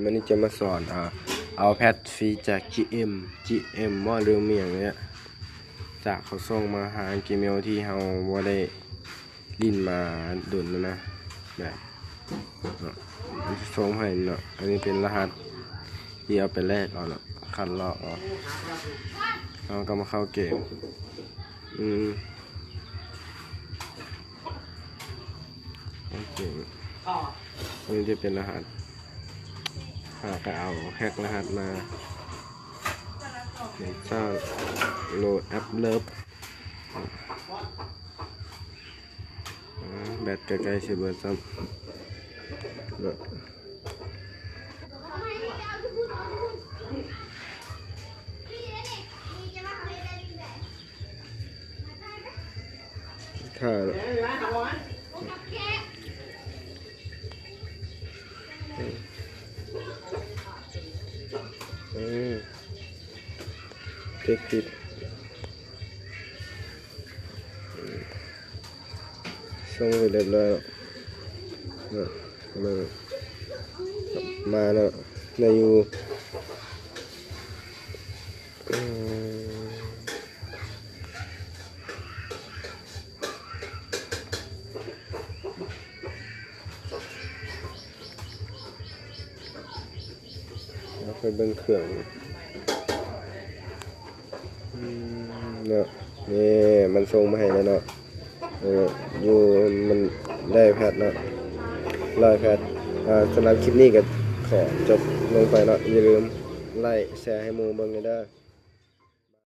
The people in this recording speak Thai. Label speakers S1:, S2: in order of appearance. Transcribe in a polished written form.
S1: มันนี่จะมาสอนเอาแพทฟรีจาก GM ว่าเรื่องเมียงเนี่ยจากเขาส่งมาหากีเมลที่เราว่าได้ลิ้นมาดุนนะแบบมันจะส่งให้เนาะอันนี้เป็นรหัสที่เอาไปแลกเอาเนาะคัดลอกเอาเราก็มาเข้าเกมโอเคอันนี้จะเป็นรหัสก็เอาแฮกรหัสมาสร้างโหลดแอปเลิฟแบตใกล้ๆเสียเบิร์ดซ้ำค่ะเทคติดส่งไปเรียบร้อยแล้วมาแล้วในอยู่แล้วไปเบิ่งเครื่องเนาะนี่มันส่งมาให้แล้วเนาะอยู่มันได้แพทเนาะไล่แพทสำหรับคลิปนี้ก็ขอจบลงไปเนาะอย่าลืมไลค์แชร์ให้หมู่เบิ่งกันเด้อ